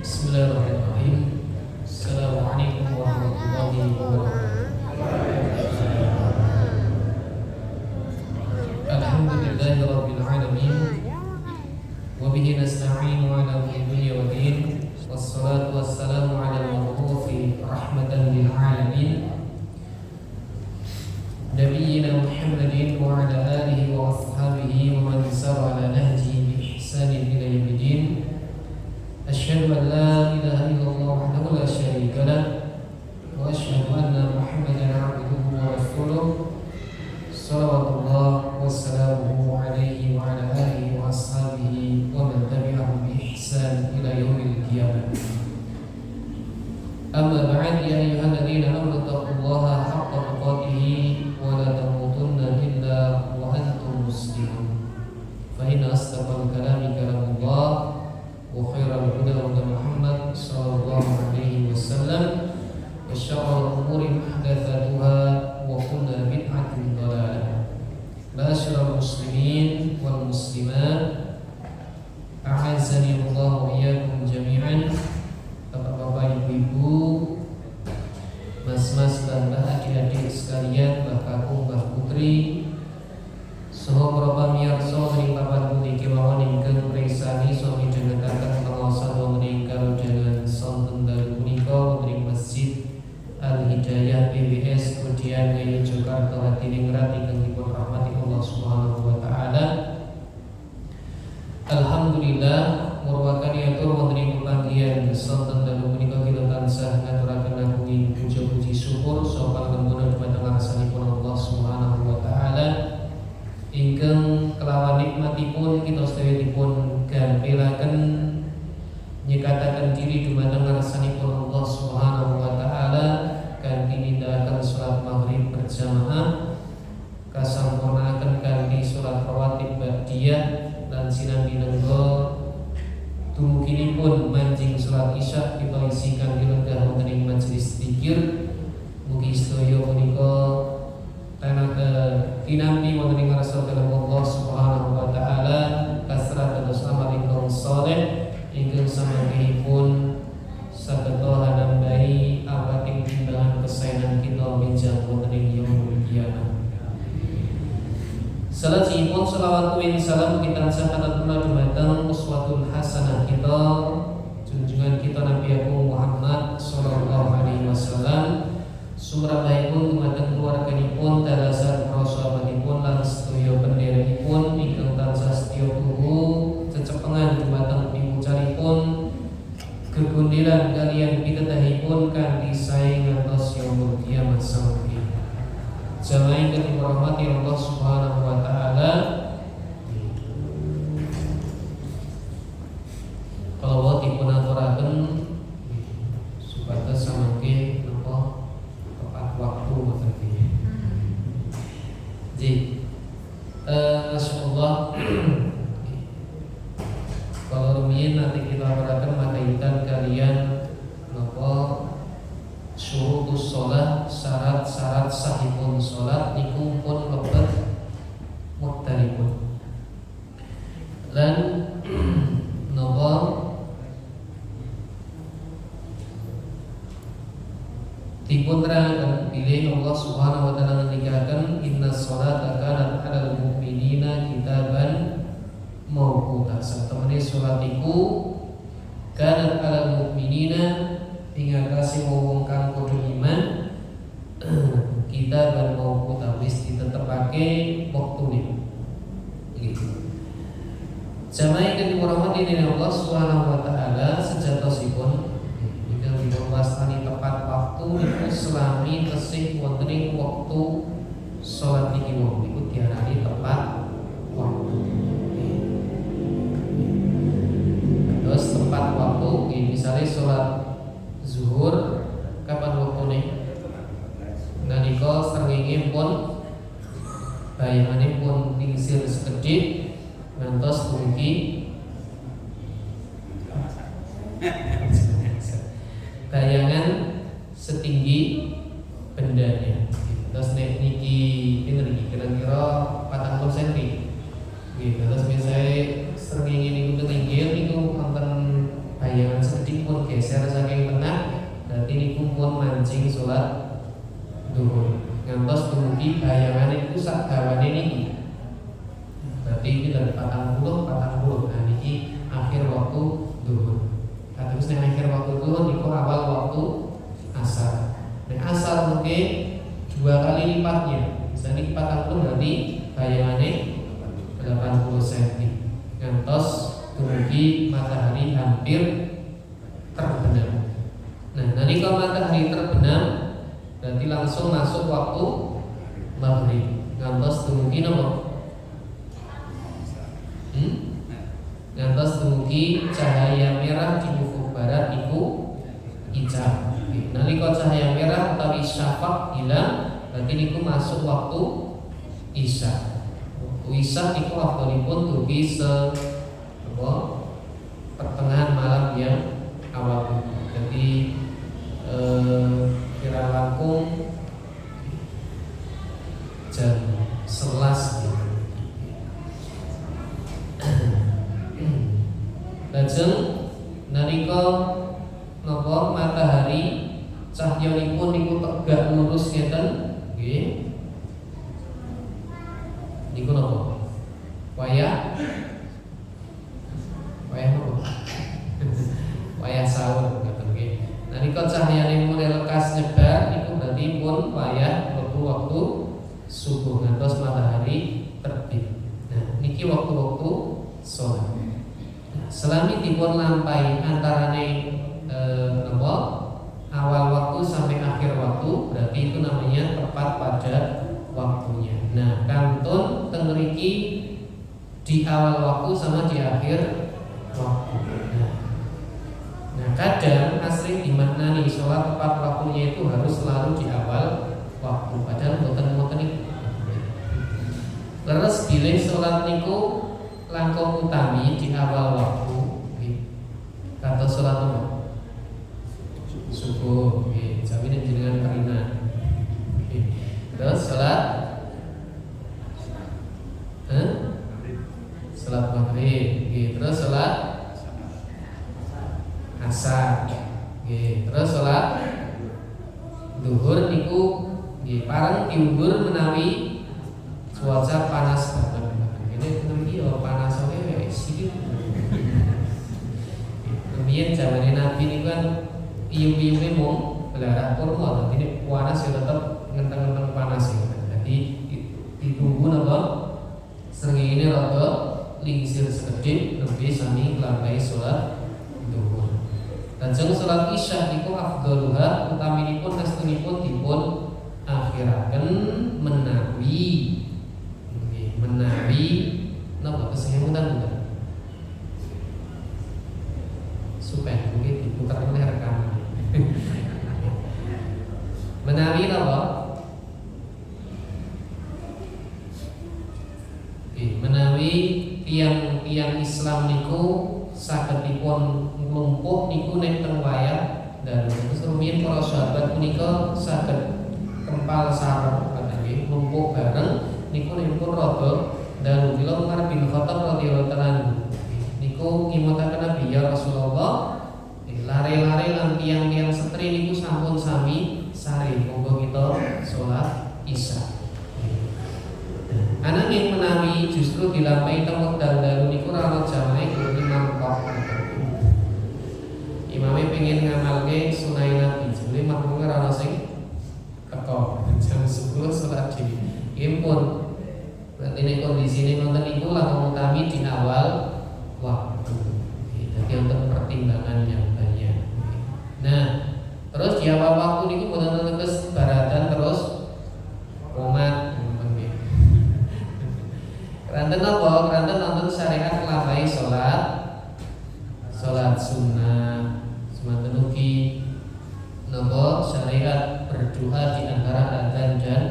Bismillahirrahmanirrahim. Assalamualaikum warahmatullahi wabarakatuh. Alhamdulillahi rabbil alamin. Wa bihi nasta'inu ala umuri dunya wa din. Wassalatu wassalamu ala al-mabu'uthi rahmatan lil alamin. Nabiyyina Muhammadin wa ala alihi wa ashabihi wa man sara ala nahjihi bi ihsanin ila yaumiddin. Asyhadu an la ilaha illallah wahdahu la syarika lah wa asyhadu anna Muhammadan abduhu wa rasuluh. Shalawatullah wa salamuhu alaihi wa ala alihi wa ashabihi wa man tabi'ahum bi ihsan ila yaumil qiyamah. Amma ba'd, ya ayyuhalladzina amanu taqullaha haqqa tuqatih wa la tamutunna illa wa antum muslimun. Fa inna asdaqal kalami kalamullah wa khairal huda huda Muhammad sallallahu alaihi wasallam wa syarrul umuri muhdatsatuha wa kullu bid'atin dhalalah. Ma'asyiral muslimin wal muslimat, a'azzani Allah wa iyyakum jami'an. Bapak-bapak, ibu-ibu, mas-mas dan mbah adik-adik sekalian, mbah kakung, mbah putri, saha para pamirsa ing papan puniki mawon ingkang presani sami jenengan pengawasan wonten ingkang jangan sonten dalu punika wonten Masjid Al-Hidayah PBS Kudian Gaya Jakarta Hadiningrat ingkang dipun rahmati Allah Subhanahu wa taala. Alhamdulillah merupakan atur wonten ing panggihan sonten dalu punika kita tansah ngaturaken agung puji syukur saha pangapunten dumateng ngarsanipun Allah Subhanahu wa taala. Ingkang kelawan nikmatipun kita sedaya gampelaken nyekataken diri dumateng ngarsanipun Allah Subhanahu wa taala kanthi nindakaken salat maghrib berjamaah, kasampurnaken kanthi salat rawatib ba'diyah lan sinambi nenggo tumuginipun manjing salat isya kita isi kanthi lenggah wonten ing majelis dzikir. Mugi sedaya punika tinampi wonten ing ngarsa Allah Subhanahu wa taala kasrat dados amal ingkang saleh ingkang samanggihipun saged nambahi awating timbangan kesaenan kita minjang wonten ing yaumul qiyamah. Salajipun shalawat wa salam kita tansah katatuna dumateng uswatun hasanah kita junjungan kita Nabi Agung Muhammad sallallahu alaihi wasallam. Sumrambahipun dumateng keluarganipun, dalasan para sahabatipun lan sedaya pendherekipun ingkang tansah setya tuhu cecepengan dumateng piwucaripun gegondelan kaliyan pitedahipun kanthi sae ngantos yaumul qiyamah samangke. Jamaah ingkang dirahmati Allah Subhanahu wa taala, kalau dipun aturaken supados samangke waktu maksudnya. Jadi, Masyaallah, kalau rumiyin nanti kita akan makaitan kalian apa syurutus sholat, syarat-syarat sahipun sholat niku pun lebet mukhtalifun. Lan napa dipun terangkan pilih Allah Subhanahu wa taala ngendikaken inna sholata kanat 'alal mu'minina kitaban mawquta. Satemene salat iku kanat 'alal mu'minina ing atase wong kang padha iman kitaban mawquta wis ditetepake wektune. Iki jamaah kang dirahmati dening Allah Subhanahu wa taala sejatosipun wastani tepat waktu niku selami tesih wonten ing wektu salat niki wau niku diarani tepat waktu. Terus tepat waktu misalnya salat zuhur kapan waktune? Nalika srengenge pun bayangane pun ningsir sekedhik ngantos dumugi bayangan setinggi bendanya. Terus nek niki pinten iki kira-kira 40 cm. Nggih, terus misalnya srengenge niku ketinggil niku wonten bayangan sedikit pun geser saking tengah berarti niku pun mancing sholat duhur ngantos dumugi bayangan itu sak dawane niki berarti ini dari 40 nah niki akhir waktu duhur terus yang akhir waktu duhur niku awal waktu asar nah asar mungkin 2 kali lipatnya misalnya 40 berarti bayangannya 80 cm ngantos dumugi matahari hampir terbenam. Nah, nanti kalau matahari terbenam berarti langsung masuk waktu maghrib. Ngantos dumugi napa? Ngantos dumugi cahaya merah di ufuk barat iku isya. Nalika cahaya merah utawi syafaq hilang berarti niku masuk waktu isya. Isya niku afdhalipun dugi pertengahan malam yang awal. Jadi kira langkung jam 11 gitu. Lajeng nalika napa matahari cahyanipun niku tegak lurus ngeten nggih. Niku napa? Wayah napa? Wayah sahur ngoten nggih. Nalika cahyane mulai lekas nyebar niku berarti pun wayah waktu subuh ngantos matahari terbit. Nah, niki waktu-waktu salat. Selami dipun lampahi antarane awal waktu sampai akhir waktu berarti itu namanya tepat pada waktunya. Nah, kantun teng mriki di awal waktu sama di akhir waktu. Nah, kadang asring dimaknani sholat tepat waktunya itu harus selalu di awal waktu. Padahal mboten itu. Terus bilih sholat niku langkung utami di awal waktu. Kata sholat apa? Subuh. Jamin jenengan karina. Terus sholat sholat maghrib. Terus sholat asar. Terus sholat duhur niku parang diundur menawi cuaca panas banget. Ini namanya panas wae sithik. Kemudian zaman Nabi niku kan iu-iume mung belarak kurma, ini panas ya tetap ngenteng-ngenteng panas ya. Jadi ditunggu napa srengenge rada lingsir sekedhik lebih sami nglampahi salat duhur. Lajeng salat isya niku afdhaluha utaminipun astunipun dipun akhiraken menawi napa kesemutan bukan supaya mungkin diputar oleh rekaman menawi napa menawi tiang Islam niku saged dipun lumpuh niku nek teng wayah dan terus rumiyin para sahabat punika saged kempal sareng katane lumpuh bareng niku pun rada dan bila Umar bin Khattab radhiyallahu anhu niku ngimutaken Nabi ya Rasulullah lare-lare lan tiang-tiang setri niku sampun sami sare monggo kita salat isya. Ananging menawi justru dilampahi teng wekdal dalu niku ora ana jamaah kudu mangkok. Imame pengen ngamalke sunah Nabi, jadi makmume ora ana sing teko jam 10 salat dhewe. Nggih pun berarti nek kondisine nonton niku langkung utami di awal waktu. Jadi untuk pertimbangan yang banyak. Nah, terus di awal waktu niku boten tetes baratan terus komat. Keranten apa? Keranten nonton syariat nglampahi salat sunnah. Semanten ugi napa syariat berdoa di antara adzan dan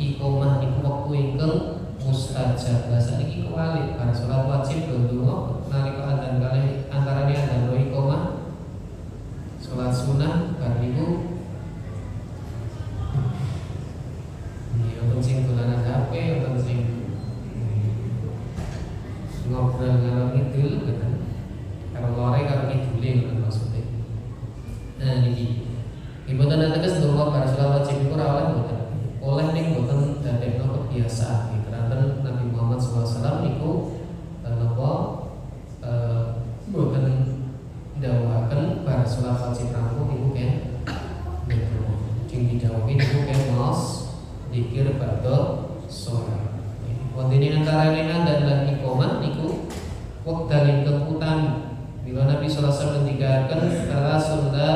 iqamah niku wektu ingkang mustajab. Bahasa niki kewalik bar salat wajib donga nalika adzan kalih antarane adzan lan iqamah. Salat sunah bar niku wonten sing dolanan HP, wonten sing ngobrol ngalor ngidul ngoten. Karo lore karo ngidule ngoten maksudnya. ba'da shalah. Wondene antara dan lan iqamah niku wekdal ingkang utami. Bila Nabi sallallahu alaihi wasallam ngendikaken salasun la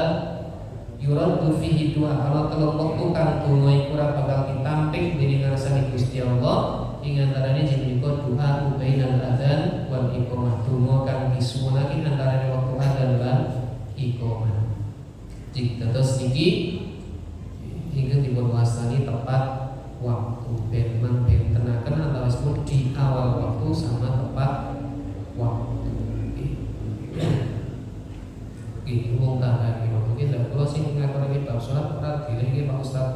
yuraddu fihi du'a, ana telung wektu kang donga iku ora bakal ditampik dening ngarsane Gusti Allah. Ing antarane jinika doa bainal adzan wal iqamah, donga kang disuwunake antarane wektu adzan lan iqamah. Jika terus niki hingga dipun wastani tepat waktu ben tenaken antawisipun di awal waktu sama tepat waktu. Iki wong tambah iki waktu iki lha kula sing ngaturake bab salat ora dilenge Pak Ustaz.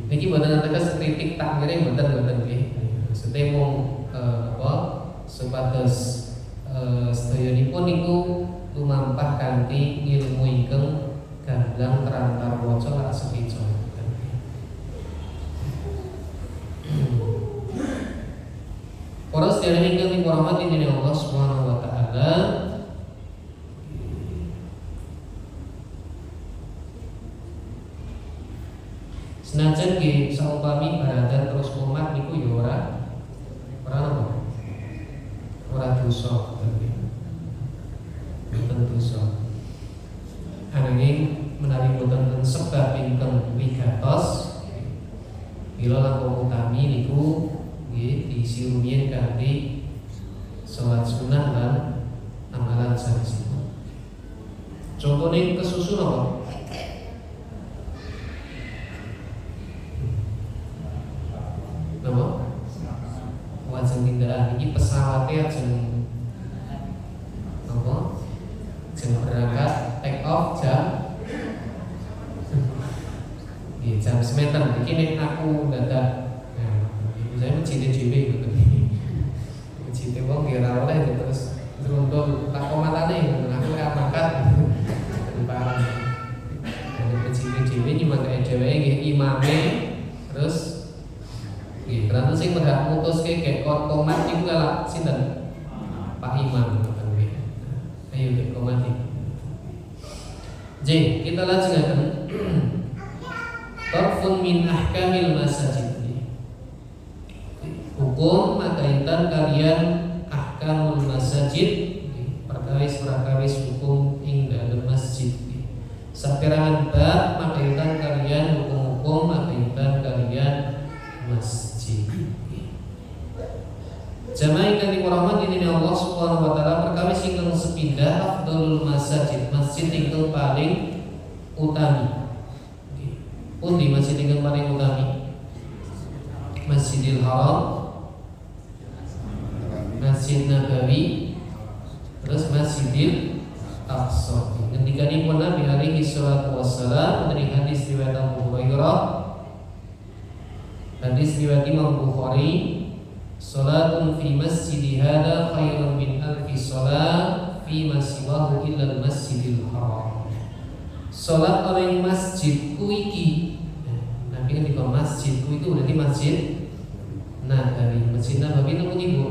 Niki mboten ateges kritik takmire mboten nggih. Maksudnya mung sebatas sedayanipun niku lumampah kanthi ilmu ingkang gamblang terantar waca lan sepica. Para sedherek ingkang dirahmati dening Allah Subhanahu wa taala, senajan nggih saumpami baradan terus umat niku ya ora dosa, boten dosa. Ananging menawi boten sebab ingkang wigatos bila langkung utami niku nggih diisi rumiyin kanthi salat sunah lan amalan sanesipun. Contone kesusu napa? Napa? Wajeng tindakan iki pesawate ajeng napa? Jeng berangkat take off jam jam semeten. Iki nek aku dadak saya mencintai dhewe gitu. Mencintai wong nggih ora oleh terus nrundul tak komatane aku ora mangkat. Parah. Nek mencintai dhewe nyimpen dheweke nggih imame terus nggih karena sing berhak mutuske gek komat iku kalak sinten? Pak Imam ngoten nggih. Ayo gek komati. J, kita lajengaken tarfun min ahkamil masajid. Hukum makaitan kalian ahkamul masajid perkawis hukum ing dalem masjid. Saperangan bab makaitan kalian hukum-hukum makaitan kalian masjid. Jamaah kang dirahmati dening Allah Subhanahu wa taala, perkawis ingkang sepindah afdhalul masajid, masjid ingkang paling utami. Pundi masjid ingkang paling utami? Masjidil Haram, Masjid Nabawi, terus Masjidil Aqsa. Ngendikanipun Nabi alaihi salatu wassalam dari hadis riwayat Abu Hurairah, hadis riwayat Imam Bukhari, salatun fi masjidi hada khairun min alfi salat fi ma siwahu illa al-masjidil haram. Salat orang masjidku iki, Nabi kan di masjidku itu berarti masjid Nabawi. Masjid Nabawi itu ibu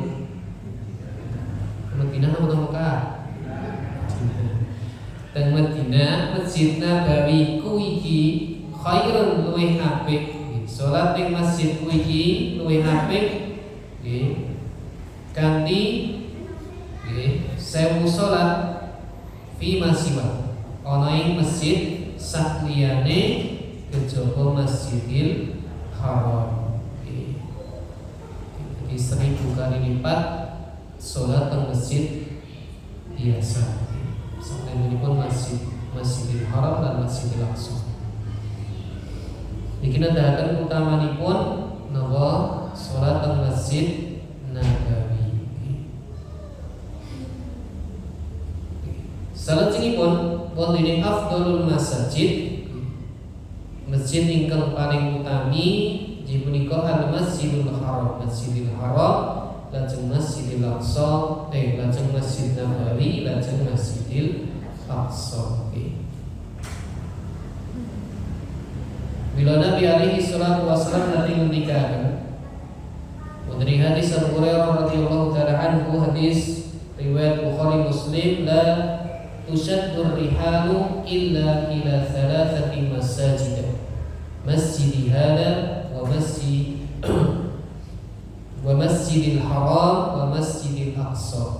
Madinah atau Mekah? Dan Madinah, Masjid Nabawi ku iki khairun luwih apik. Salat ing masjid ku iki luwih apik nggih. Kanthi nggih 1000 salat fi masiwa. Ana ing masjid sakliyane kejaba Masjidil Haram. Jadi 1000 kali lipat sholat di masjid biasa. Selain ini pun Masjidil Haram dan Masjidil Aqsa. Iki nedahaken utamanipun napa sholat di Masjid Nabawi. Salajengipun wonten ing afdhalul masajid, masjid ingkang paling utami inggih punika Al-Masjidil Haram, Masjidil Haram, lajeng Masjidil Aqsa, lajeng Masjid Nabawi, lajeng Masjidil Aqsa. Bila Nabi alaihi salatu wasallam nanti ngendikaken dari hadis Abu Hurairah radhiyallahu taala anhu, hadis riwayat Bukhari Muslim, la tushaddur rihalu illa ila thalathati masajid. masjidi hada wa masjidil haram wa masjidil aqsa.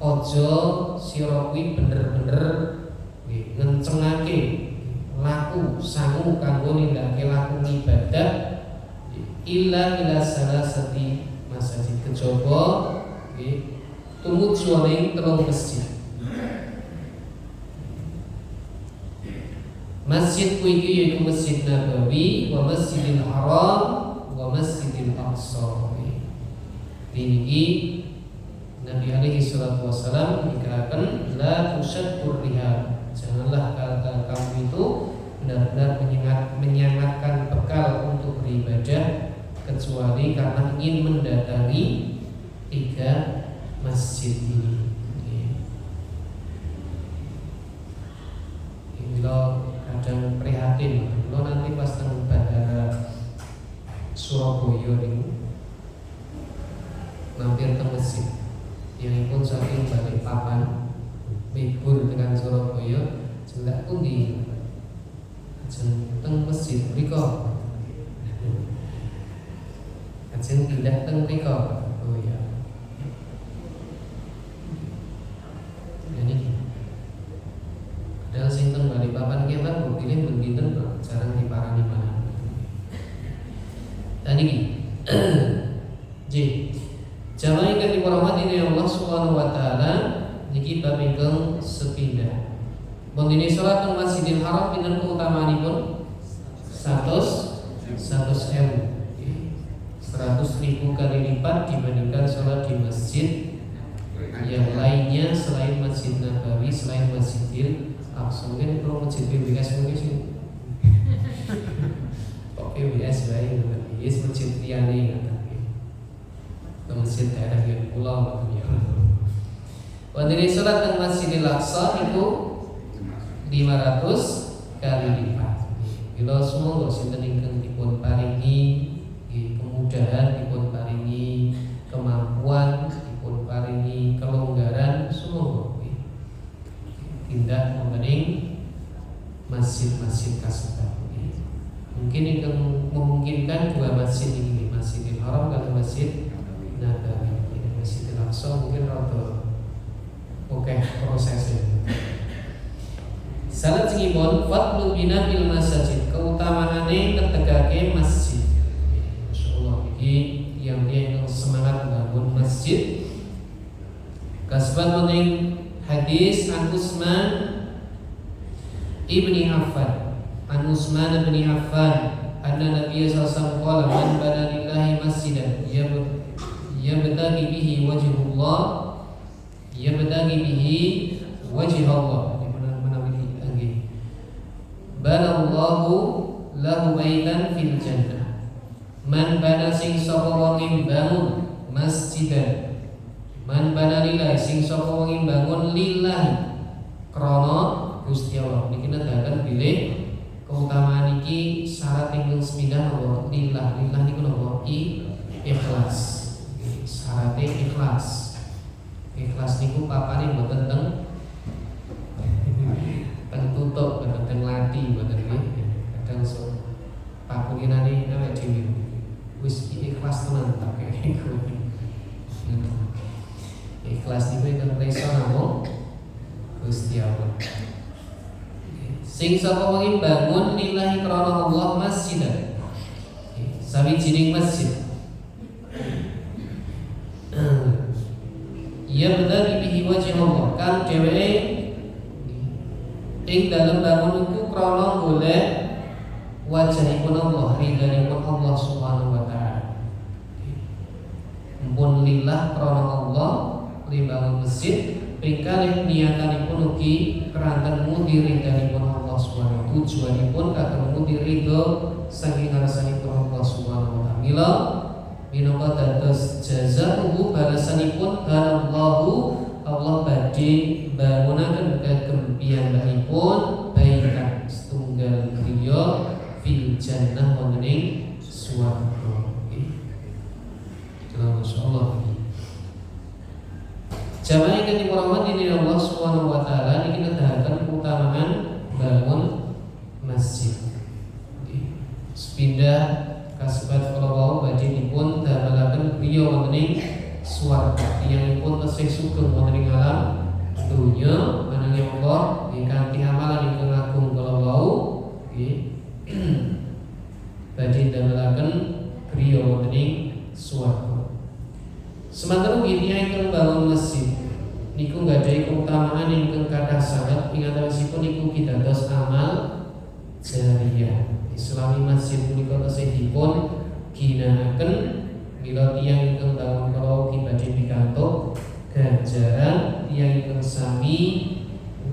Ojo sira kuwi bener-bener ngencengake laku sangu kanggo nindakake laku ibadah illa ila salasati masjid, kejaba tumuju ning telung masjid. Masjid kuwi yaiku Masjid Nabawi wa Masjidil Haram wa Masjidil Aqsa. Ini Nabi alaihi salatu wasallam mengatakan la tusaddur rihal. Janganlah kamu itu benar-benar menyangatkan bekal untuk beribadah kecuali karena ingin mendatangi 3 masjid ini. Kalau kadang prihatin, kalau nanti pas teng bandara Surabaya ini mampir ke masjid, yang pun saking balik papan mibur dengan Surabaya, jendak pundi ajeng teng masjid mriko, ajeng pindah teng mriko. Oh ya, ini dan sing teng Balikpapan ki kan bukine ben-pinten jarang diparani mana. Dan iki J. Jamaah ingkang dirahmati Allah Subhanahu wa taala, niki bab ingkang sepindah. Bondine salat teng Masjidil Haram pinten keutamaanipun? 100.000 kali lipat dibandingkan salat di masjid yang lainnya selain Masjid Nabawi, selain Masjidil Aqsa. Mungkin kalau masjid PBS mungkin sih kok PBS baik, yes masjid liyane ke masjid daerah yang pulau ya. Wadiri sholat teng Masjidil Aqsa itu 500 kali lipat. Bila semua sinten ingkang dipun paringi kemudahan, dipun paringi kemampuan, dipun paringi kelonggaran, semua tindak membening masjid-masjid kasebut. Mungkin yang memungkinkan 2 masjid ini, Masjidil Haram dan Masjid Nabawi. Masjidil Aqsa mungkin rada oke prosesnya. Salat singipun fadlu bina'il masjid, keutamaane ngetegake masjid. Masyaallah iki yang semangat membangun masjid. Kasban mening hadis an Utsman ibni Affan, an Utsman ibni Affan, anna Nabiy sallallahu alaihi wasallam qala man bana lillahi masjidan yabtaghi bihi wajhullah, yabtaghi bihi wajhallah, banallahu lahu baitan fil jannah. Man bana sing sapa wong bangun masjidan, man bana lillahi sing sapa wong bangun lillahi krana Gusti Allah. Niki nedahaken bilih keutamaan iki syarat ingkang sepindah napa lillah. Lillah niku napa? Ikhlas. Syaratnya ikhlas. Ikhlas niku papane mboten teng tutup, mboten lati, mboten nggih. Kadang so pakunginane awake dhewe wis ikhlas tenan tak niku. Ikhlas niku ingkang resa namung Gusti Allah. Sing sapa wong bangun lillahi krana Allah masjidan, sawijining masjid, ya benar bihi wajh Allah, kan dheweke ing dalem bangun iku krana golek wajahipun Allah, ridhanipun Allah Subhanahu wa taala. Mumpun lillah krana Allah limbangun masjid, pingkalih niatanipun ugi keranten mundi ridhanipun Allah Subhanahu wa taala. Tujuanipun kagem mundi ridho saking ngarsanipun Allah Subhanahu wa taala. Mila minangka dados jazaa'uhu balasanipun Allahu, Allah badhe bangunaken kagem piyambakipun baitan setunggal griya fil jannah wonten ing swarga. Masyaallah. Jamaah ingkang dirahmati Allah Subhanahu wa taala, niki nedahaken keutamaan bangun masjid. pindah kasebat kala wau badhe dipun damelaken griya wonten ing swarga. Tiyangipun tesih sugeng wonten ing alam dunya mananging Allah nggih kanthi amalan ingkang agung kala wau nggih badhe damelaken griya wonten ing swarga. Semanten ugi tiyang ingkang bangun masjid niku gadhahi keutamaan ingkang kathah sanget ing antawisipun niku pitados amal jariyah. Islami masjid punika tasih dipun ginakaken mila tiyang ingkang bangun kala badhe pikantuk ganjaran tiyang ingkang sami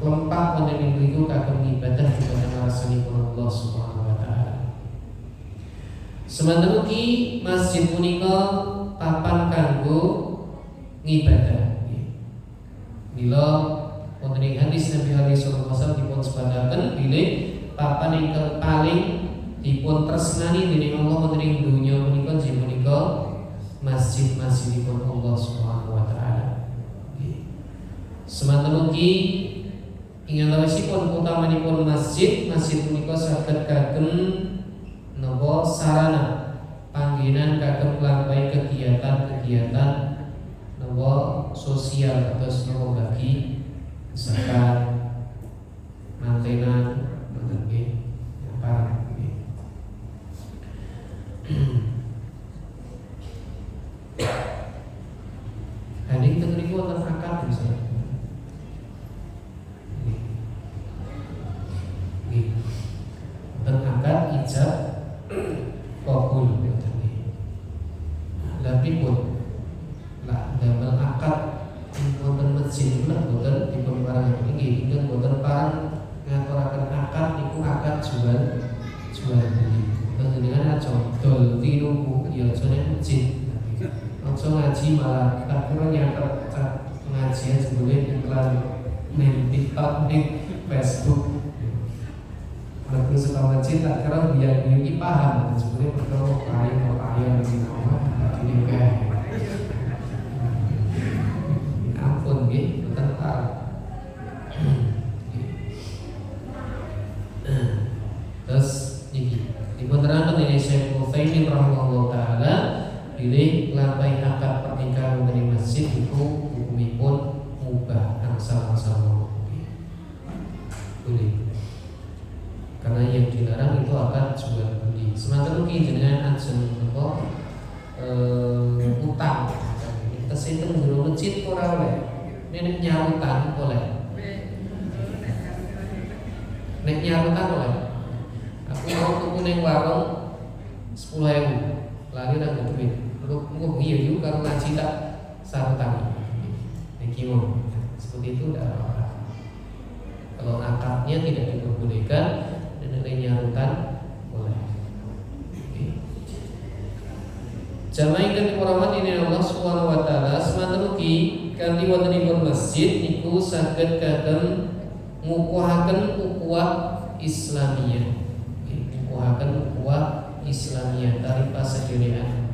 klempak wonten ing mriku kagem ibadah dhumateng ngarsanipun Allah Subhanahu wa taala. Semanten ugi masjid punika papan kanggo ngibadah. Mila wonten ing hadis Nabi sallallahu alaihi wasallam dipun sebataken bilih papan ingkang paling dipun tresnani dening Allah wonten ing donya menika inggih menika masjid-masjidipun Allah Subhanahu wa taala. Semanten ugi ing antawisipun utamanipun masjid punika saged kagem napa sarana panggenan kagem nglampahi kegiatan-kegiatan napa sosial terus napa bagi zakat mantenan nggih apa nggih. Hadir teng niku wonten akad misalnya. Nggih. Wonten akad ijab kabul ngoten nggih. Lah pripun? Lah damel akad wonten masjid menawi boten dipun parangaken nggih ingkang boten parang ngaturaken akad niku akad jual beli. Panjenengan aja dol tinuku ya aja ning masjid. Aja ngaji malah tak kira nyatet pengajian sebelum iklan ning TikTok ning Facebook. Kalau suka masjid tak kira biar iki paham sebelum perkara paling ini kayak ampun nggih boten parah. Terus iki dipun terangkan oleh Syekh Utsaimin rahimahullah taala bilih nglampahi akad pernikahan dari masjid itu hukumipun mubah angsal-angsal boleh. Karena yang dilarang itu akad jual beli. Semanten ugi jenengan ajeng apa utang. Tesih teng jero masjid ora oleh. Nek nyarutan oleh. Nek nyarutan oleh. Aku mau tuku ning warung 10.000. Lari nang duit. Engko iya juga karo ngaji tak sarutan. Niki mau. Seperti itu tidak apa-apa. Kalau akadnya tidak diperbolehkan dan nilai nyarutan boleh. Jamaah ingkang dipun ini Allah Subhanahu wa taala semanten ugi kanthi wontenipun masjid niku saged kagem ngukuhaken ukhuwah Islamiyah. Ngukuhaken ukhuwah Islamiyah tali pasedherean.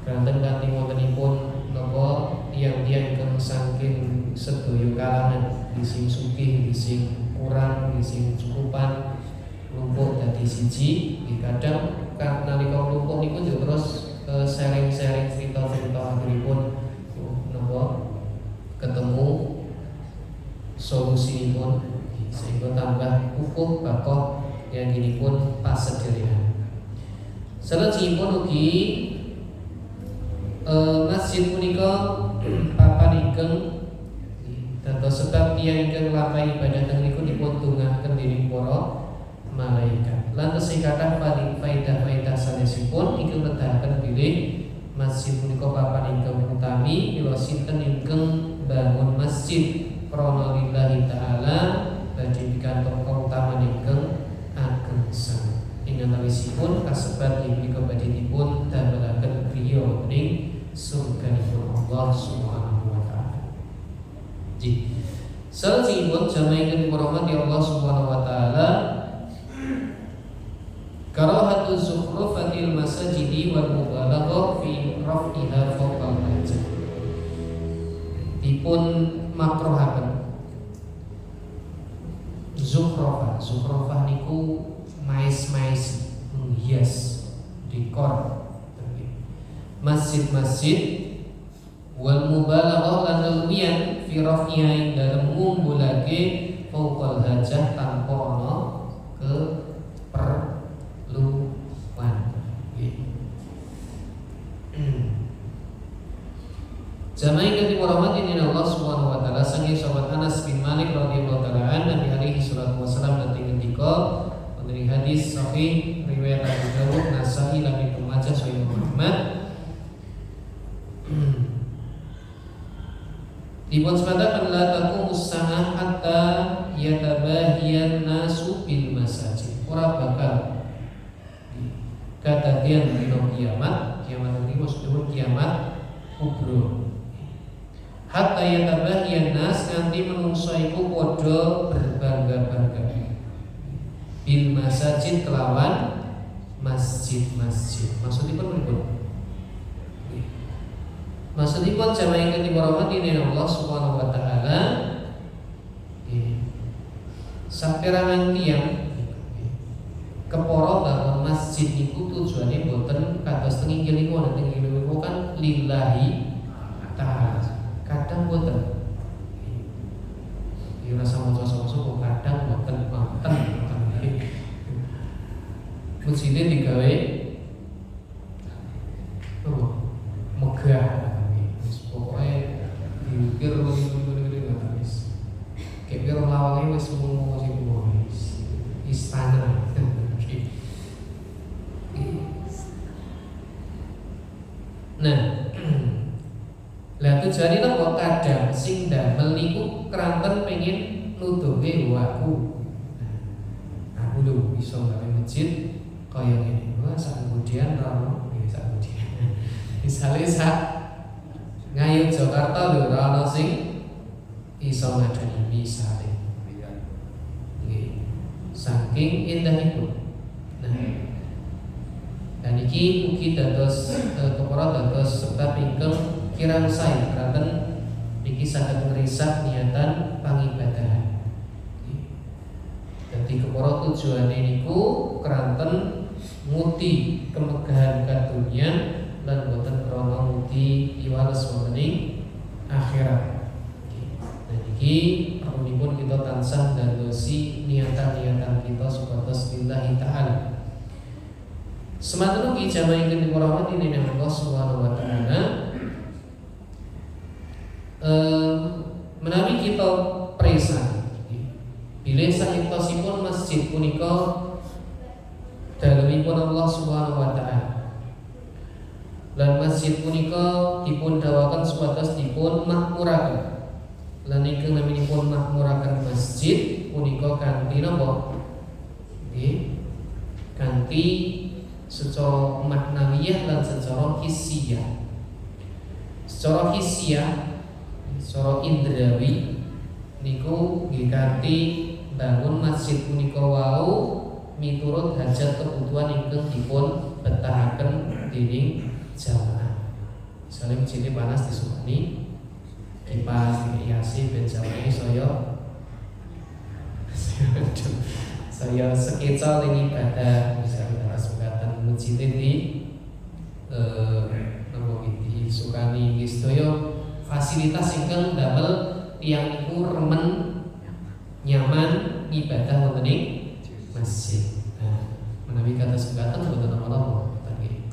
Kanten kanthi wontenipun napa tiyang-tiyang ingkang saking sedaya kalangan di sing sugih, di sing kurang, di sing cukupan lumpuh dadi siji. Kadang nalika lumpuh niku yo terus sharing-sharing cerita-cerita akhiripun napa ketemu solusinipun sehingga tambah kukuh bakoh yang ginipun pasedherean. Salajengipun ugi masjid punika papan ingkang dados sebab tiyang ingkang nglampahi ibadah teng niku dipun tunggahaken dening para malaikat. Lan tesih kathah faidah-faidah sanesipun ingkang nedahaken bilih masjid punika papan ingkang utami mila sinten ingkang bangun masjid krana lillahi taala badhe pikantuk kautaman ingkang ageng sanget. Ing antawisipun kasebat inggih badhe dipun damelaken griya ning surganipun Allah Subhanahu wa taala. Ji. Salajengipun jamaah ingkang dirahmati Allah Subhanahu wa taala karahatu zukhrufatil masajidi wal mubalaghah fi raf'iha fawqal hajat. Dipun makruhaken zukhrafah niku mais-mais menghias dekor masjid-masjid wal mubalaghah lan leluwian fi raf'iha ing dalem ngumbulake fauqal hajah tanpa ana keperluan. Jamaah yang dirahmati Allah Subhanahu wa taala, sange sahabat Anas bin Malik radhiyallahu taala an, Nabi alaihi salatu wasallam nanti ngendika wonten hadis sahih riwayat Abu Dawud, Nasa'i lan Ibnu Majah sahih Muhammad. Dipun sebataken la taqumus saah hatta yatabahiyan nasu bil masajid. Ora bakal kadadean dina kiamat ini maksudipun kiamat kubra. Hatta yatabahiyan nas nganti menungso iku padha berbangga-bangga bil masajid kelawan masjid-masjid. Maksudipun pripun? Maksudipun jamaah ingkang dirahmati Allah Subhanahu wa taala, saperangan tiyang keporo bahwa masjid niku tujuane boten kados teng inggil niku wonten inggil niku kan lillahi ta'ala. Kadang boten. Ya rasa maca sapa kadang boten wonten. Masjidnya digawe megah. Pokoknya diukir wis kayak piro lawange wis mung istana. Nah, lah tujuane napa kadang sing damel niku kranten pengen nuduhe aku. Aku lho iso gawe masjid kaya ngene. Wah, sak kemudian rono, sak kemudian. Misale sak Ngayu Jakarta lho ora ana sing iso ngadani misale. Nggih. Saking indahipun. Nah, dan iki ugi dados kepara dados sebab ingkang kirang sae kanten niki saged ngrisak niatan pangibadahan. Dadi kepara tujuane niku kranten nguti kemegahan kadunya lan boten krana nguti piwales wonten ing akhirat. Dan iki perlunipun kita tansah dadosi niatan-niatan kita supados lillahi ta'ala. Semanten ugi jamaah ingkang dirahmati dening Allah Subhanahu wa taala, menawi kita presan bilih saektosipun masjid punika dalemipun Allah Subhanahu wa taala. Lan masjid punika dipun dawaken supados dipun makmuraken. Lan ingkang naminipun makmuraken masjid punika kanthi napa? Nggih, kanthi secara maknawiyah lan secara hissiyah. Secara hissiyah, secara indrawi niku nggih kanthi bangun masjid punika wau miturut hajat kebutuhan ingkang dipun betahaken dening jamaah. Misalnya masjidnya panas disukani kipas dihiasi ben jamaah saya sketsa ini ibadah misalnya rasukatan masjid di disukani sedaya fasilitas ingkang damel tiyang niku remen nyaman ibadah wonten ing masjid. Nah, menawi kados mekaten boten napa-napa nggih.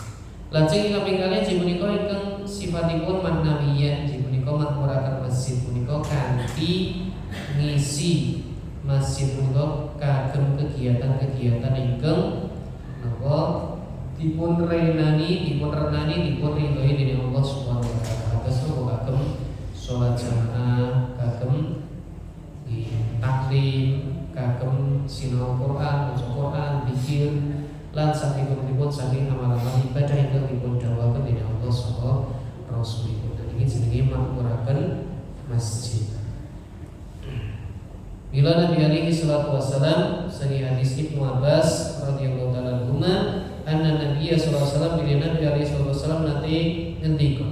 Lajeng kaping kalih punika ingkang sifatipun maknawiyah, punika makmuraken masjid punika kanthi ngisi masjid punika kagem kegiatan-kegiatan ingkang napa dipun renani, dipun ridhoi dening Allah Subhanahu wa taala. Kados napa kagem salat jamaah, kagem taklim, kagem sinau Quran, maca Quran, zikir lan saking-saking saking amalan ibadah ingkang dipun dawuhaken dening Allah saha Rasulipun. Dan ini jenenge makmuraken masjid. Bila Nabi alaihi salatu wassalam sahih hadis Ibnu Abbas radhiyallahu taala anhu anna Nabi sallallahu alaihi wasallam bila Nabi alaihi salatu wassalam nanti ngendika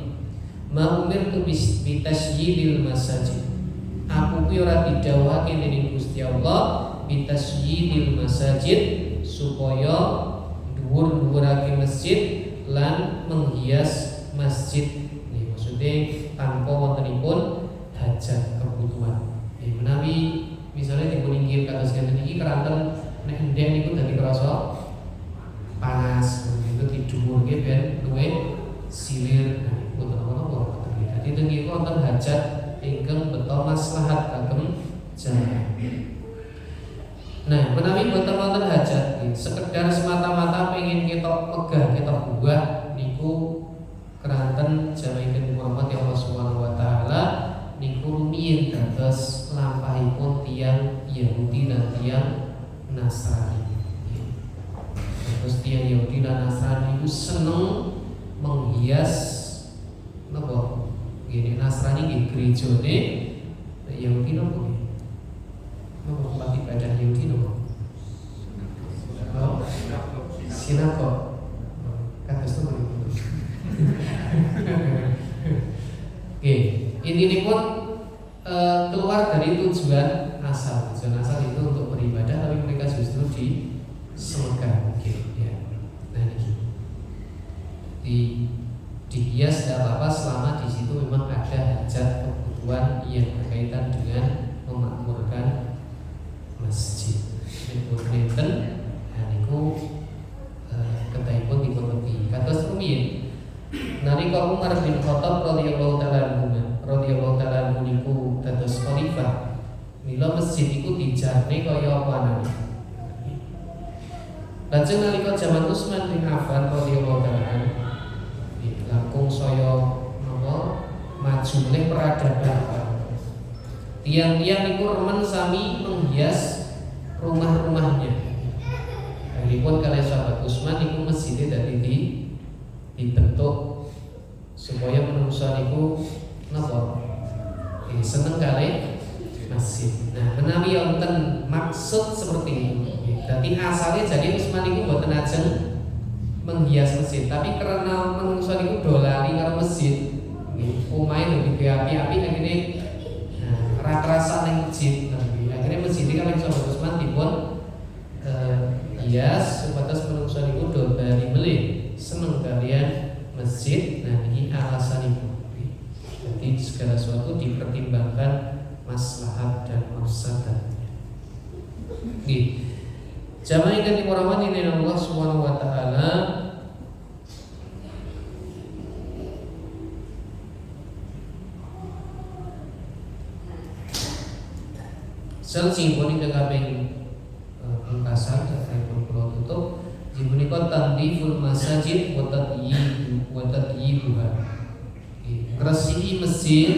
ma umirtu bi tasyyidil masajid. Aku ki ora didhawuhake dening Gusti Allah bi tasyyidil masajid supaya dhuwur-dhuwurake masjid lan menghias masjid. Maksudnya tanpa wontenipun hajat kebutuhan. Menawi misalnya dipun inggil kados ngeten iki keranten nek endek niku dadi krasa panas, itu didhuwurke ben luwih silir. Boten napa-napa. Dadi teng iki wonten hajat ingkang beto maslahat kagem jamaah. Nah, menawi boten wonten hajat, sekedar semata-mata pengen ketok megah, ketok buah niku keranten jamaahipun Muhammad ya Allah Subhanahu wa taala niku rumiyin dados lampahipun tiyang Yahudi dan tiyang Nasrani. Terus tiyang Yahudi dan Nasrani itu seneng menghias napa? Gini Nasrani nggih gerejane, Yahudi napa nggih? Napa tempat ibadah Yahudi napa? Sinagog. Kados napa niku? Oke, ini pun keluar dari tujuan asal. Tujuan asal itu untuk beribadah, tapi mereka justru disemekan. Oke, ya. Nah ini dihias tidak apa-apa selama di situ memang ada hajat kebutuhan yang berkaitan dengan memakmurkan masjid. Nenten, niku ketahipun dipungerti. Kados rumiyin. Nalika Umar bin Khattab radhiyallahu taala anhu niku dados khalifah, mila masjid iku dijarne kaya apa anane. Lajeng nalika zaman Utsman bin Affan radhiyallahu taala anhu langkung saya napa maju meneh peradaban. Tiang-tiang niku remen sami menghias rumah-rumahnya. Akhiripun kalih sahabat Utsman niku masjidnya dadi dibentuk supaya manusia niku napa seneng kali masjid. Nah, menawi wonten maksud seperti ini, berarti asalnya jadi Utsman niku mboten ajeng menghias masjid, tapi karena manusia niku dolari karo masjid, omahe lebih api-api akhirnya rasa ning masjid. Akhirnya masjid iki kalih sahabat Utsman dipun hias supados manusia niku dolari melih seneng kalian masjid. Nah ini alasan itu. Jadi segala sesuatu dipertimbangkan maslahat dan mafsadatnya. Jamaah yang dirahmati oleh Allah Subhanahu wa taala, salsipun ingkang kaping pungkasan sampun kula tutup. Dipunika tandiful masajid wa tadyibuha. Ngresiki masjid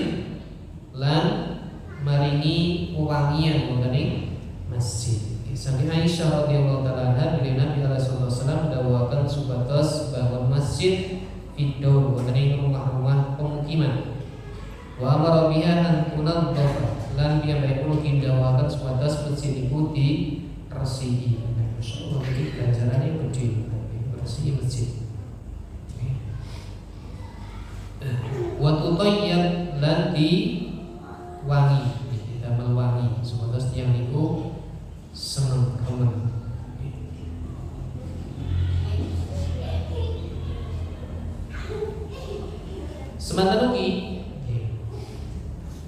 lan maringi wewangian wonten masjid. Saking Aisyah radhiyallahu taala anha bila Nabi sallallahu alaihi wasallam dawuhaken supados bangun masjid fidaun wonten rumah-rumah pemukiman. Wa amara biha an tunadhaf lan piyambakipun dawuhaken supados masjid iku diresiki. Masyaallah iki ganjarane gede bersih masjid. Wa tutayyib lan wangi, damel wangi supados tiyang niku seneng remen. Semanten ugi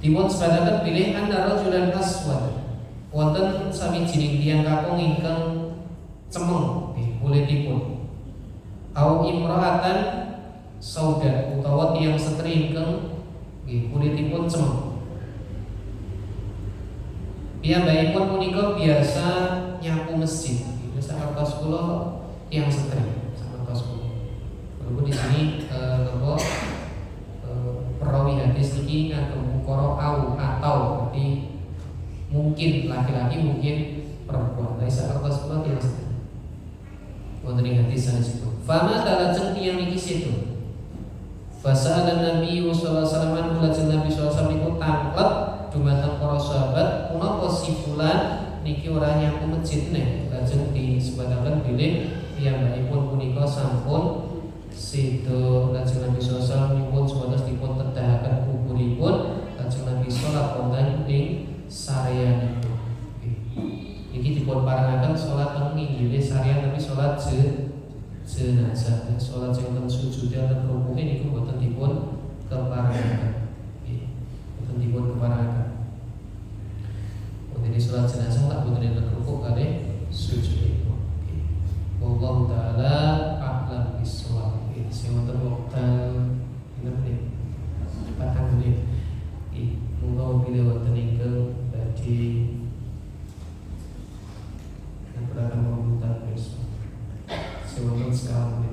dipun sebataken bilih antara rajulan aswad wonten sawijining tiyang kakung ingkang cemeng kulitipun, au imra'atan sauda utawa tiyang setri ingkang kulitipun cemeng. Piyambakipun punika biasa nyapu masjid. Biasa kertas kula tiyang setri, kertas kula. Walaupun di sini perawi hadis niki ngagem ukara au atau berarti mungkin laki-laki mungkin perempuan. Tapi kertas kula tiyang setri. Wonten ing hadis sanes itu. Fama talajeng tiyang niki situ. Fasa'ala Nabi sallallahu alaihi wasallam lajeng Nabi sallallahu alaihi wasallam niku tanglet dumateng para sahabat, menapa si fulan niki ora nyapu masjid neh. Lajeng disebataken bilih piyambakipun punika sampun sedo. Lajeng Nabi sallallahu alaihi wasallam nyuwun supados dipun tedahaken kuburipun. Lajeng Nabi salat wonten ing sareanipun. Iki dipun parengaken salat teng inggile sarean jenazah, sholat yang sujud dan rukuk ini boten dipun keparengake. Boten dipun keparengake. Jadi sholat jenazah tak boten enten rukuk kali sujud. Wallahu taala a'lam bishawab. Sing wonten wekdal pinten patang menit. Monggo pilih wonten ingkang badhe berada mengumpulkan besok. Sebelum sekarang ini.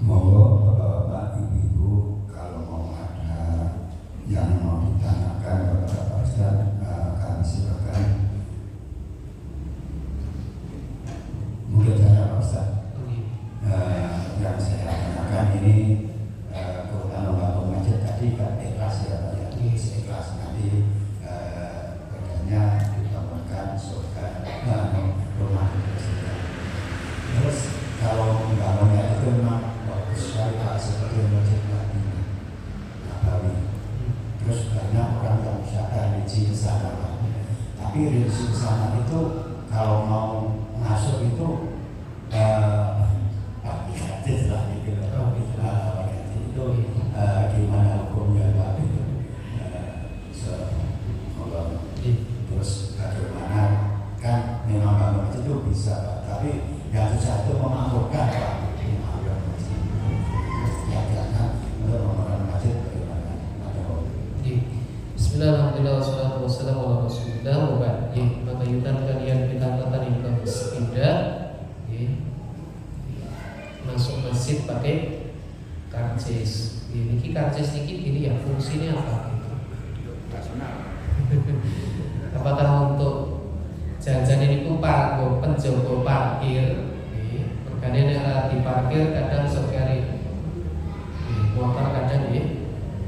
Monggo Bapak Ibu kalau mau ada yang mau ditanyakan kepada Pak Ustaz, kami silakan. Mungkin saya Pak Ustaz. Yang saya tanyakan ini terutama Bapak Majid tadi kan ikhlas ya Pak ya, ikhlas nanti badannya dibangunkan surga rumah presiden. Terus kalau bangunnya itu memang bagus sekali Pak, seperti Masjid Nabawi. Terus banyak orang yang misalkan religi ke sana Pak. Tapi religi ke sana itu kalau mau masuk itu gratis lah gitu. Itu gimana hukumnya Pak? Terus bagaimana kan memang bangun itu bisa Pak, tapi yang susah itu memakmurkan Pak. Bismillahirrahmanirrahim. Wassalatu wassalamu ala Rasulillah wa ba'd. Maka yutan kalian pitangkatan ingkang sepindah masuk masjid pakai karcis. Niki karcis niki ini ya fungsinya apa gitu? Apakah untuk jajan ini parkir, penjogo parkir? Perkara nek diparkir kadang sokari motor kadang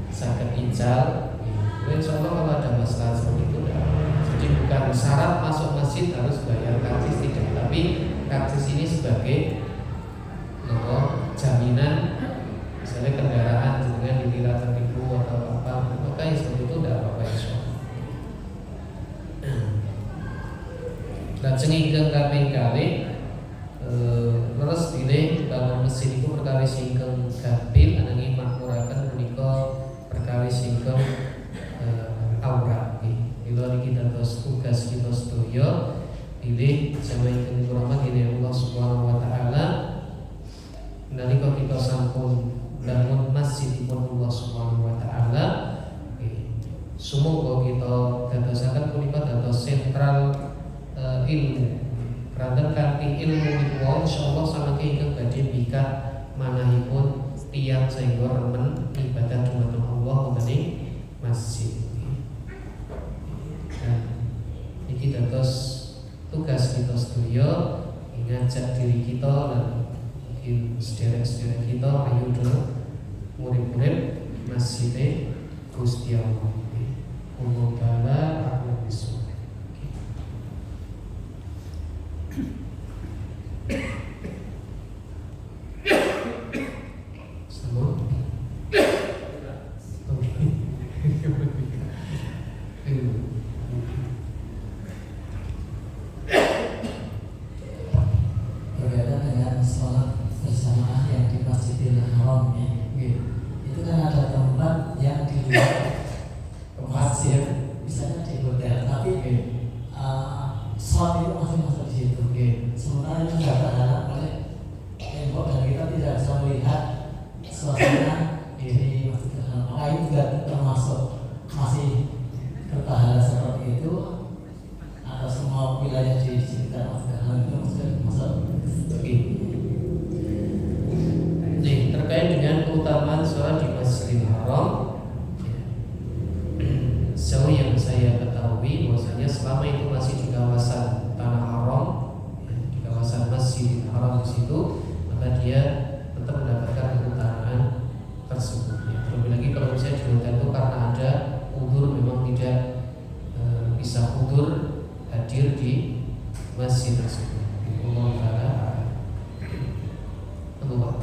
saged ical. Insya Allah kalau ada masalah seperti itu jadi bukan syarat masuk masjid harus bayar karcis, tidak, tapi karcis ini sebagai jaminan misalnya kendaraan dengan dikira tertipu atau apa, maka yang seperti itu tidak apa-apa insya Allah. Lajeng ingkang kaping kalih leres bilih bangun mesin itu perkawis ingkang gampil ananging makmuraken punika perkawis ingkang aurat. Bila niki dados tugas kita sedaya pilih jamaah ingkang rahmat dening Allah Subhanahu wa taala. Nalika kita sampun bangun masjidipun Allah Subhanahu wa taala, sumangga kita dadosaken punika dados sentral ilmu. Ranten kanthi ilmu niku insyaallah samangke ingkang badhe mikat manahipun tiyang sehingga remen ibadah dumateng Allah wonten ing masjid. Dan iki dados tugas kita sedaya ngajak diri kita dan sederek-sederek kita ayo dulu murid-murid masjid Gusti Allah. Allah taala a'lam bishawab. Berbeda dengan sholat berjamaah yang di Masjidil Haram ya. Itu kan ada tempat yang di luar masjid, misalnya di hotel, tapi sholat itu masih masuk di situ. Sementara itu tidak terhalang oleh tembok dan kita tidak bisa melihat suasana di Masjidil Haram. Maka itu juga termasuk masih berpahala seperti itu, atau semua wilayah di sekitar Masjidil Haram itu masuk. Nih, terkait dengan keutamaan sholat di Masjidil Haram, sejauh yang saya ketahui bahwasanya selama itu masih di kawasan tanah haram, di kawasan Masjidil Haram di situ, maka dia tetap mendapatkan keutamaan tersebut. Terlebih lagi kalau misalnya di hotel itu karena ada udzur memang tidak bisa udzur hadir di masjid tersebut. Allah taala Allah.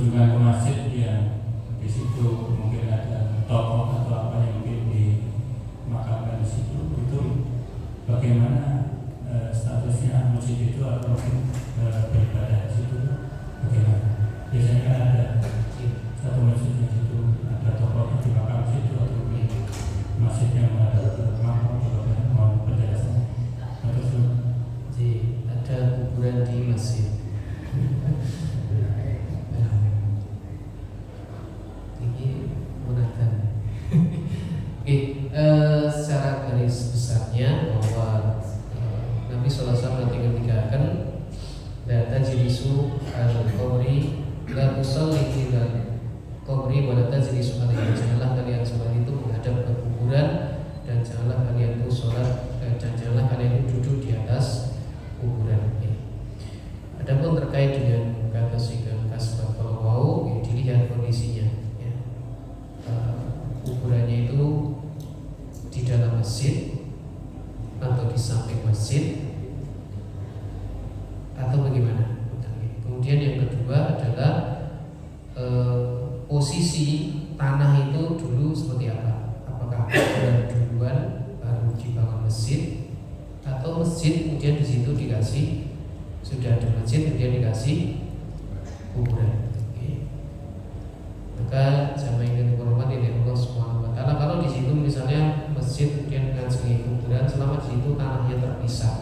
kunjungan ke masjid yang di situ mungkin ada tokoh atau apa yang mungkin dimakamkan di situ, itu bagaimana statusnya masjid itu atau mungkin beribadah di situ bagaimana? Biasanya kan ada satu masjid di situ ada tokoh yang dimakam di situ atau mungkin masjid yang ada makam atau mau penjelasan atau ada kuburan di masjid. Ini menantang. Secara garis besarnya bahwa Nabi SAW mengingatkan data jilisu al-qabri la tusalli ila qabri wa la tajlisu alaihi. Janganlah kalian sholat itu menghadap ke kuburan, dan janganlah kalian itu sholat dan janganlah kalian itu duduk di atas kuburan. Adapun terkait dengan kata singkat kasbah kalau mau dilihat kondisinya, ya. Kuburannya itu di dalam masjid atau di samping masjid atau bagaimana. Kemudian yang kedua adalah posisi tanah itu dulu seperti apa? Apakah kuburan duluan baru dibangun masjid, atau masjid kemudian di situ dikasih, sudah ada masjid kemudian dikasih kuburan. Maka jamaah yang dihormati oleh Allah Subhanahu wa taala, kalau di situ misalnya masjid kemudian menganjungi kuburan, selama di situ tanahnya terpisah,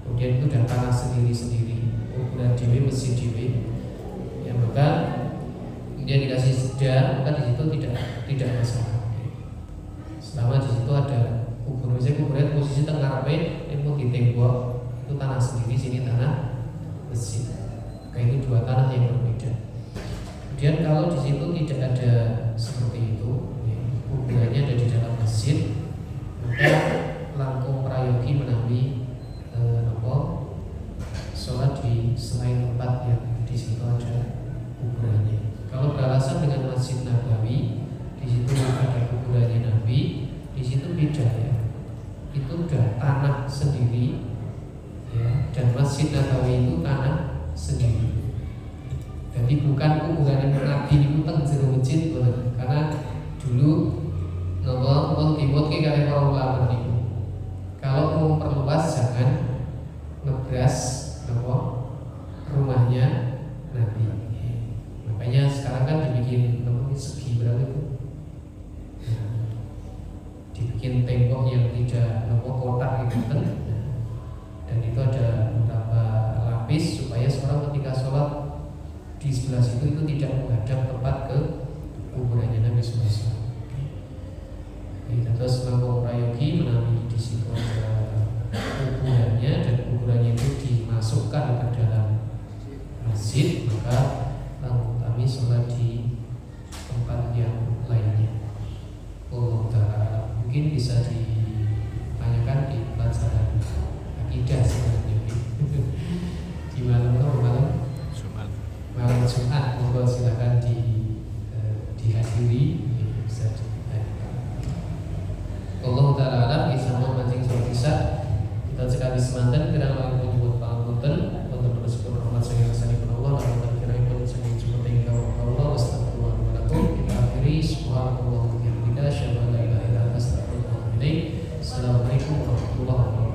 kemudian itu sudah tanah sendiri-sendiri, kuburan dewe, masjid dewe, ya, maka kemudian dikasih seda, maka di situ tidak masalah. Selama di situ ada kuburan, misalnya kuburan posisi tengah rapi, itu di tembok, itu tanah sendiri, sini tanah masjid. Maka itu dua tanah yang berbeda. Kemudian kalau di situ tidak ada seperti itu, ya, kuburannya ada di dalam masjid, maka langkung prayogi menawi sholat di selain tempat yang di situ ada kuburannya. Kalau beralasan dengan Masjid Nabawi, di situ ada kuburannya Nabi, di situ beda, ya. Itu udah tanah sendiri, ya, dan Masjid Nabawi itu tanah sendiri. Jadi bukan kuburan Nabi itu teng jero masjid, karena dulu nopo dibuat kayak para ulama itu. Kalau mau perluas jangan ngebras nopo rumahnya Nabi. Makanya sekarang kan dibikin nopo segi berapa itu? Dibikin tembok yang tidak nopo kotak gitu kan. Dan itu ada beberapa lapis supaya seorang ketika sholat di sebelah situ itu tidak menghadap tepat ke kuburannya Nabi SAW. Terus Mangkong Prayogi menawi di situ ada kuburannya, dan kuburannya itu dimasukkan ke dalam masjid, maka kami sholat di tempat yang lainnya. Oh, mungkin bisa ditanyakan di pelajaran akidah sebenarnya. Di malam Jumat, monggo silakan dihadiri, bisa ditanyakan. Allah Ta'ala alam, bisa mau mancing soal bisa kita sekali semantan kira lain menyebut pangapunten untuk bersyukur rahmat saya rasani pun Allah, lalu tak kira pun saya cuma tinggal Allah, astagfirullah wa lakum. Kita akhiri subhanallah wa bihamdihi, asyhadu an la ilaha illa anta, astaghfiruka wa atubu ilaik. Assalamualaikum warahmatullahi wabarakatuh.